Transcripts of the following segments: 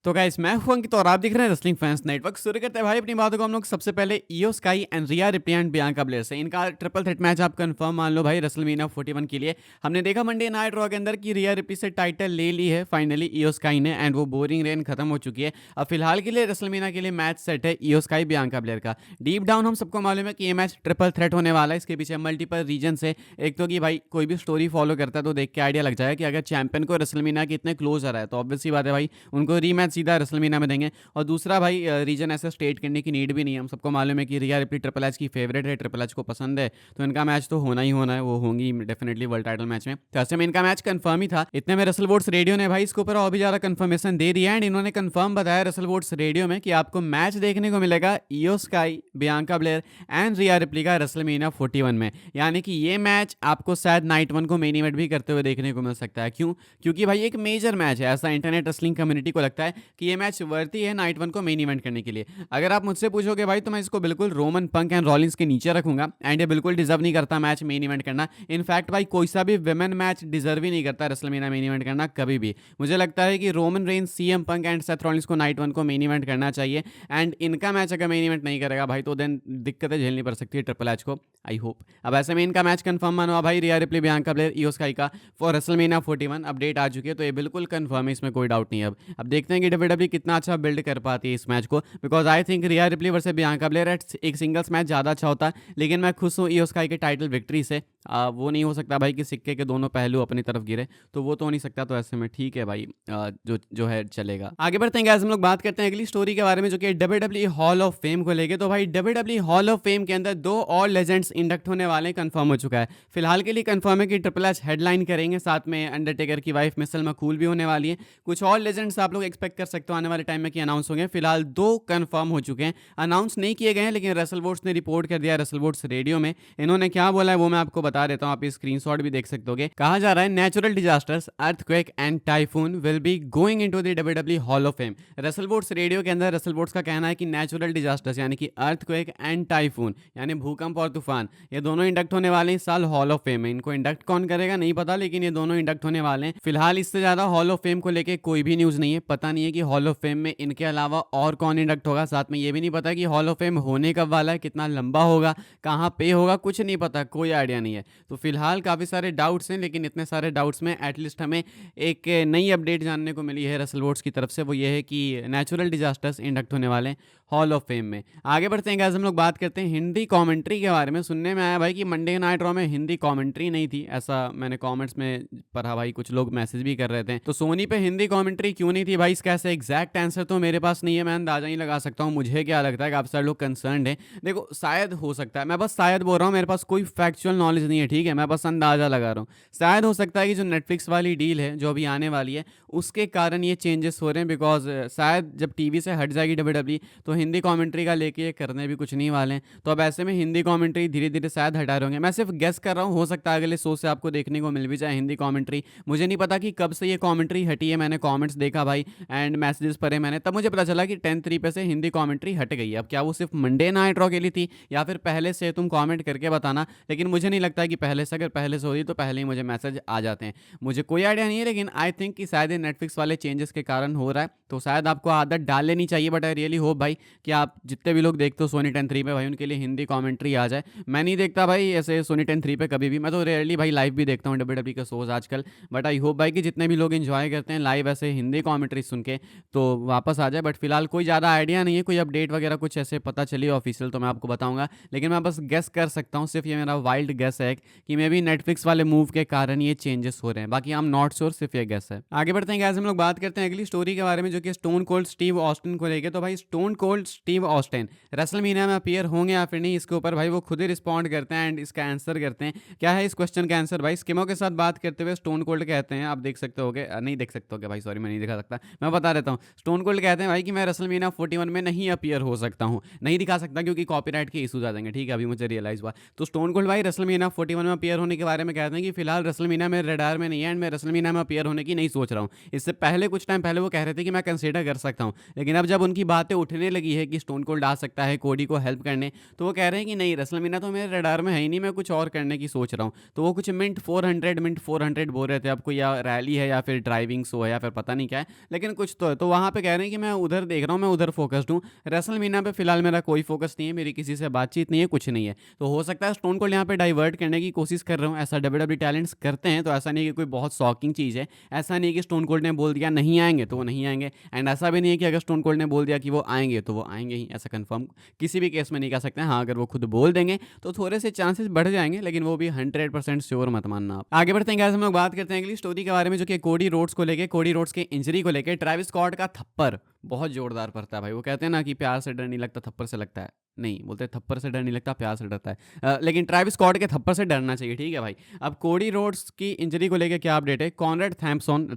तो गाइस मैं हूं अंकित और आप देख रहे हैं रेसलिंग फैंस नेटवर्क। शुरू करते हैं भाई अपनी बातों को हम लोग सबसे पहले इयो sky and Riya replay and Bianca Blair से। इनका ट्रिपल थ्रेट मैच आप कंफर्म मान लो भाई रेसलमेनिया 41 के लिए। हमने देखा मंडे नाइट रॉ के अंदर कि रिया रिप्ली से टाइटल ले ली है फाइनली इयो स्काई ने, एंड वो बोरिंग रेन खत्म हो चुकी है। अब फिलहाल के लिए रेसलमेनिया के लिए मैच सेट है इयो स्काई बियांका ब्लेयर का। डीप डाउन हम सबको मालूम है कि ये मैच ट्रिपल थ्रेट होने वाला है। इसके पीछे मल्टीपल रीजन है। एक तो कि भाई कोई भी स्टोरी फॉलो करता है तो देख के आइडिया लग जाएगा कि अगर चैंपियन को रेसलमेनिया के इतने क्लोज आ रहा है तो ऑब्वियसली बात है भाई उनको रीमैच सीधा रेसलमेनिया में देंगे। और दूसरा भाई रीजन ऐसे स्टेट करने की नीड भी नहीं है। हम सबको मालूम है कि रिया रिप्ली ट्रिपल एच की फेवरेट है, ट्रिपल एच को पसंद है, तो इनका मैच तो होना ही होना है। वो होंगी डेफिनेटली वर्ल्ड टाइटल मैच में। तो ऐसे में इनका मैच कंफर्म ही था। इतने में रसल वोट्स रेडियो ने भाई इसके ऊपर और भी ज्यादा कंफर्मेशन दे दिया एंड इन्होंने कंफर्म बताया रसल वोट्स रेडियो में कि आपको मैच देखने को मिलेगा इयो sky, Bianca Blair and Riya replay का रेसलमेनिया 41 में। यानी कि ये मैच आपको शायद नाइट 1 को मेन इवेंट भी करते हुए देखने को मिल सकता है। क्यों? क्योंकि भाई एक मेजर मैच है। ऐसा इंटरनेट रेसलिंग कम्युनिटी को लगता है कि ये मैच वर्ती है नाइट 1 को मेन इवेंट करने के लिए। अगर आप मुझसे पूछोगे भाई तो मैं इसको बिल्कुल रोमन पंक एंड रॉलिंस के नीचे रखूंगा एंड ये बिल्कुल डिजर्व नहीं करता मैच मेन इवेंट करना। इनफैक्ट भाई कोई सा भी विमेन मैच डिजर्व ही नहीं करता रेसलमेनिया मेन इवेंट करना कभी भी। मुझे लगता है कि Roman Reigns, CM Punk and Seth Rollins को नाइट 1 को मेन इवेंट करना चाहिए। एंड इनका मैच अगर मेन इवेंट नहीं करेगा भाई तो देन दिक्कतें झेलनी पड़ सकती है ट्रिपल एच को, आई होप। अब ऐसे में इनका मैच कंफर्म मानो भाई रिया रिप्ली, बियांका ब्लेयर, इयो स्काई का फॉर रेसलमेनिया 41 अपडेट आ चुकी है। तो ये बिल्कुल कंफर्म है, इसमें कोई डाउट नहीं है। अब देखते हैं कि डब्ल्यूडब्ल्यूई कितना अच्छा बिल्ड कर पाती है इस मैच को, because I think Riya replay versus Bianca Blair एक सिंगल्स मैच ज़्यादा अच्छा होता है। लेकिन मैं खुश हूँ इयो स्काई के टाइटल विक्ट्री से। वो नहीं हो सकता भाई कि सिक्के के दोनों पहलू अपनी तरफ गिरे, तो वो तो हो नहीं सकता। तो ऐसे में ठीक है भाई, जो जो है चलेगा। आगे बढ़ते हैं गाइस, हम लोग बात करते हैं अगली स्टोरी के बारे में जो कि डब्ल्यूडब्ल्यूई हॉल ऑफ फेम को लेके। तो भाई डब्ल्यूडब्ल्यूई हॉल ऑफ फेम के अंदर 2 और लेजेंड्स इंडक्ट होने वाले कंफर्म हो चुका है। फिलहाल के लिए कंफर्म है कि ट्रिपल एच हेडलाइन करेंगे, साथ में अंडरटेकर की वाइफ मिसल मकूल भी होने वाली है। कुछ और लेजेंड्स आप लोग एक्सपेक्ट कर सकते हो आने वाले टाइम में कि अनाउंस होंगे। फिलहाल 2 कंफर्म हो चुके हैं, अनाउंस नहीं किए गए हैं, लेकिन रसल वोट्स ने रिपोर्ट कर दिया रसल वोट्स रेडियो में। इन्होंने क्या बोला है वो मैं आपको बता देता हूँ, आप स्क्रीनशॉट भी देख सकते होगे। कहा जा रहा है natural disasters, earthquake and typhoon will be going into the WWE hall of fame. Russell votes radio के अंदर रसल वोट्स का कहना है कि नेचुरल डिजास्टर्स यानी कि अर्थक्वेक एंड टाइफून यानी भूकंप और तूफान, ये दोनों इंडक्ट होने वाले हैं इस साल हॉल ऑफ फेम में। इनको इंडक्ट कौन करेगा नहीं पता, लेकिन ये दोनों इंडक्ट होने वाले हैं। फिलहाल इससे ज्यादा हॉल ऑफ फेम को लेके कोई भी न्यूज नहीं है। पता नहीं है कि हॉल ऑफ फेम में इनके अलावा और कौन इंडक्ट होगा। साथ में ये भी नहीं पता कि हॉल ऑफ फेम होने कब वाला है, कितना लंबा होगा, कहाँ पे होगा, कुछ नहीं पता, कोई आइडिया नहीं है। तो फिलहाल काफ़ी सारे डाउट्स हैं, लेकिन इतने सारे डाउट्स में एटलीस्ट हमें एक नई अपडेट जानने को मिली है रसल वोट्स की तरफ से। वो ये है कि नेचुरल डिजास्टर्स इंडक्ट होने वाले हैं हॉल ऑफ फेम में। आगे बढ़ते हैं गाइस, हम लोग बात करते हैं हिंदी कमेंट्री के बारे में। सुनने में आया भाई कि मंडे नाइट रॉ में हिंदी कमेंट्री नहीं थी, ऐसा मैंने कमेंट्स में पढ़ा भाई। कुछ लोग मैसेज भी कर रहे थे, तो सोनी पे हिंदी कमेंट्री क्यों नहीं थी भाई? इसका ऐसे एग्जैक्ट आंसर तो मेरे पास नहीं है, मैं अंदाजा ही लगा सकता हूँ। मुझे क्या लगता है कि आप सारे लोग कंसर्न है। देखो शायद हो सकता है, मैं बस शायद बोल रहा हूँ, मेरे पास कोई फैक्चुअल नॉलेज नहीं है, ठीक है, मैं बस अंदाजा लगा रहा हूँ। शायद हो सकता है कि जो नेटफ्लिक्स वाली डील है जो अभी आने वाली है उसके कारण ये चेंजेस हो रहे हैं। बिकॉज शायद जब टीवी से हट जाएगी डब्ल्यूडब्ल्यूई तो हिंदी कमेंट्री का लेके ये करने भी कुछ नहीं वाले हैं। तो अब ऐसे में हिंदी कमेंट्री धीरे धीरे शायद हटा रहे होंगे। मैं सिर्फ गेस कर रहा हूँ, हो सकता है अगले शो से आपको देखने को मिल भी जाए हिंदी कमेंट्री। मुझे नहीं पता कि कब से ये कमेंट्री हटी है। मैंने कमेंट्स देखा भाई एंड मैसेजेस पढ़े मैंने, तब मुझे पता चला कि 10/3 पे से हिंदी कमेंट्री हट गई है। अब क्या वो सिर्फ मंडे नाइट रॉ के लिए थी या फिर पहले से? तुम कमेंट करके बताना। लेकिन मुझे नहीं लगता कि पहले से, अगर पहले से होती तो पहले ही मुझे मैसेज आ जाते हैं। मुझे कोई आइडिया नहीं है, लेकिन आई थिंक कि शायद ये नेटफ्लिक्स वाले चेंजेस के कारण हो रहा है। तो शायद आपको आदत डाल लेनी चाहिए, बट आई रियली होप भाई कि आप जितने भी लोग देखते हो सोनी 10/3 पे भाई उनके लिए हिंदी कमेंट्री आ जाए। मैं नहीं देखता भाई ऐसे सोनी 10/3 पे कभी भी, मैं तो रेयरली भाई लाइव भी देखता हूँ डब्ल्यूडब्ल्यूई के शोज आजकल। बट आई होप भाई कि जितने भी लोग एंजॉय करते हैं लाइव ऐसे हिंदी कमेंट्री सुन के तो वापस आ जाए। बट फिलहाल कोई ज़्यादा आइडिया नहीं है, कोई अपडेट वगैरह कुछ ऐसे पता चली ऑफिशियल तो मैं आपको बताऊंगा। लेकिन मैं बस गेस कर सकता हूँ, सिर्फ ये मेरा वाइल्ड गेस है कि मे बी नेटफ्लिक्स वाले मूव के कारण ये चेंजेस हो रहे हैं। बाकी हम नॉट श्योर, सिर्फ ये गेस है। आगे बढ़ते हैं गाइस, हम लोग बात करते हैं अगली स्टोरी के बारे में जो कि स्टोन कोल्ड स्टीव ऑस्टिन को लेके। तो भाई stone cold Steve Austin WrestleMania में अपीयर होंगे या फिर नहीं, इसके ऊपर भाई वो खुद ही रिस्पॉन्ड करते हैं एंड इसका आंसर करते हैं। क्या है इस क्वेश्चन का आंसर भाई? स्किमो के साथ बात करते हुए स्टोन कोल्ड कहते हैं, आप देख सकते होगे, नहीं देख सकते होगे भाई, सॉरी मैं नहीं दिखा सकता, मैं बता देता हूँ। स्टोन कोल्ड कहते हैं भाई कि मैं रेसलमेनिया 41 में नहीं अपीयर हो सकता हूँ, नहीं दिखा सकता क्योंकि कॉपीराइट के इशूज आ जाएंगे, ठीक है, अभी मुझे रियलाइज हुआ। तो स्टोन कोल्ड भाई रेसलमेनिया 41 में अपीयर होने के बारे में कहते हैं कि फिलहाल रेसलमेनिया में रडार में नहीं है एंड मैं रेसलमेनिया में अपीयर होने की नहीं सोच रहा हूँ। इससे पहले कुछ टाइम पहले वो कह रहे थे कि मैं कंसीडर कर सकता हूँ, लेकिन अब जब उनकी बातें उठने लगी लगी है कि स्टोन कोल्ड आ सकता है कोडी को हेल्प करने, तो वो कह रहे हैं कि नहीं रेसलमेनिया तो मेरे रडार में है ही नहीं, मैं कुछ और करने की सोच रहा हूँ। तो वो कुछ मिंट 400 बोल रहे थे, अब कोई या रैली है या फिर ड्राइविंग शो है या फिर पता नहीं क्या है, लेकिन कुछ तो है। तो वहाँ पे कह रहे हैं कि मैं उधर देख रहा हूँ, मैं उधर फोकस्ड हूँ। रेसलमेनिया पे फिलहाल मेरा कोई फोकस नहीं है, मेरी किसी से बातचीत नहीं है, कुछ नहीं है। तो हो सकता है स्टोन कोल्ड यहाँ पे डाइवर्ट करने की कोशिश कर रहा हूँ, ऐसा डब्ल्यूडब्ल्यू टैलेंट्स करते हैं, तो ऐसा नहीं है कि कोई बहुत शॉकिंग चीज़ है। ऐसा नहीं है कि स्टोन कोल्ड ने बोल दिया नहीं आएँगे तो वो नहीं आएँगे, एंड ऐसा भी नहीं है कि अगर स्टोन कोल्ड ने बोल दिया कि वो आएँगे तो वो आएँगे ही, ऐसा कन्फर्म किसी भी केस में नहीं कह सकते हैं। हाँ, अगर वो खुद बोल देंगे तो थोड़े से चांसेस बढ़ जाएँगे, लेकिन वो भी 100% श्योर मत मानना आप। आगे बढ़ते हैं गाइस, हम लोग बात करते हैं अगली स्टोरी के बारे में, जो कि कोडी रोड्स को लेके, कोडी रोड्स के इंजरी को लेके। ट्रैविस स्कॉट का थप्पड़ बहुत जोरदार पड़ता है भाई। वो कहते हैं ना कि प्यार से डर नहीं लगता, थप्पड़ से लगता है। नहीं, बोलते हैं थप्पड़ से डर नहीं लगता, प्यार से डरता है। लेकिन ट्रैविस स्कॉट के थप्पड़ से डरना चाहिए, ठीक है भाई। अब कोडी रोड्स की इंजरी को लेके क्या अपडेट है? कॉनरेड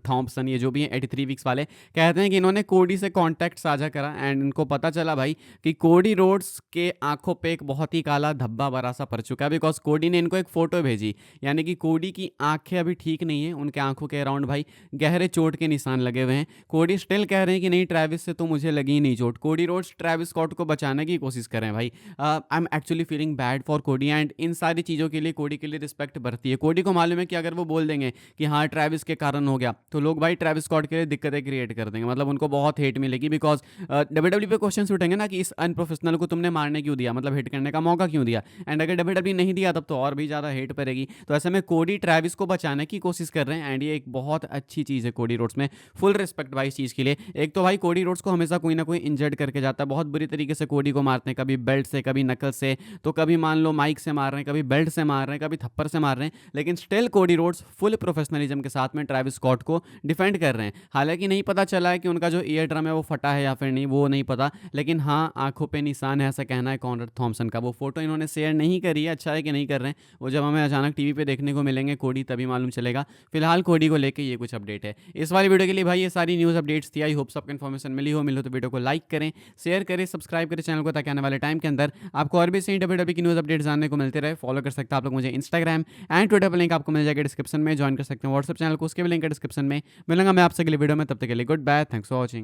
थॉम्पसन, ये जो भी है 83 वीक्स वाले, कहते हैं कि इन्होंने कोडी से कॉन्टैक्ट साझा करा एंड इनको पता चला भाई कि कोडी रोड्स के आंखों पे एक बहुत ही काला धब्बा बड़ा सा पड़ चुका है, बिकॉज कोडी ने इनको एक फोटो भेजी। यानी कि कोडी की आंखें अभी ठीक नहीं है, उनके आंखों के अराउंड भाई गहरे चोट के निशान लगे हुए हैं। कोडी स्टिल कह रहे हैं कि नहीं, ट्रैविस से तो मुझे लगी ही नहीं चोट। कोडी रोड्स ट्रैविस स्कॉट को बचाने की कोशिश कर रहे हैं भाई। I am actually feeling bad for कोडी, एंड इन सारी चीज़ों के लिए कोडी के लिए रिस्पेक्ट बढ़ती है। कोडी को मालूम है कि अगर वो बोल देंगे कि हाँ ट्रैविस के कारण हो गया, तो लोग भाई ट्रैविस स्कॉट के लिए दिक्कतें क्रिएट कर देंगे, मतलब उनको बहुत हेट मिलेगी। बिकॉज डब्ल्यूडब्ल्यू पे क्वेश्चन उठेंगे ना कि इस अनप्रोफेशनल को तुमने मारने क्यों दिया, मतलब हिट करने का मौका क्यों दिया, एंड अगर डब्ल्यूडब्ल्यू नहीं दिया तब तो और भी ज़्यादा हेट पड़ेगी। तो ऐसे में कोडी ट्रैविस को बचाने की कोशिश कर रहे हैं, एंड ये एक बहुत अच्छी चीज़ है कोडी रोड्स में। फुल रिस्पेक्ट भाई इस चीज़ के लिए। एक तो भाई कोडी रोड्स को हमेशा कोई ना कोई इंजर्ड करके जाता है, बहुत बुरी तरीके से कोडी को मारते हैं, कभी बेल्ट से, कभी नकल से, तो कभी मान लो माइक से मार रहे हैं, कभी बेल्ट से मार रहे हैं, कभी थप्पड़ से मार रहे हैं, लेकिन still Cody Rhodes full professionalism के साथ में ट्रैविस स्कॉट को डिफेंड कर रहे हैं। हालांकि नहीं पता चला है कि उनका जो ईयर ड्रम है वो फटा है या फिर नहीं, वो नहीं पता, लेकिन हाँ आंखों पे निशान है, ऐसा कहना है कॉनरेड थॉम्पसन का। वो फोटो इन्होंने शेयर नहीं करी है, अच्छा है कि नहीं कर रहे हैं, वो जब हमें अचानक टीवी पे देखने को मिलेंगे कोडी तभी मालूम चलेगा। फिलहाल कोडी को लेके ये कुछ अपडेट है। इस वाली वीडियो के लिए भाई ये सारी न्यूज़ अपडेट्स थी। आई होप सबको इन्फॉर्मेशन मिली हो तो वीडियो को लाइक करें, शेयर करें, सब्सक्राइब करें चैनल को, ताकि आने वाले टाइम के अंदर आपको और भी सही डब्ल्यूडब्ल्यू की न्यूज़ अपडेट जानने को मिलते रहे। फॉलो कर सकते हैं आप लोग मुझे इंस्टाग्राम एंड ट्विटर पर, लिंक आपको मिल जाएगा डिस्क्रिप्शन में। ज्वाइन कर सकते हैं व्हाट्सएप चैनल को, उसके भी लिंक है डिस्क्रिप्शन में। मिलूंगा मैं आपसे अगली वीडियो में, तब तक के लिए goodbye, thanks for watching.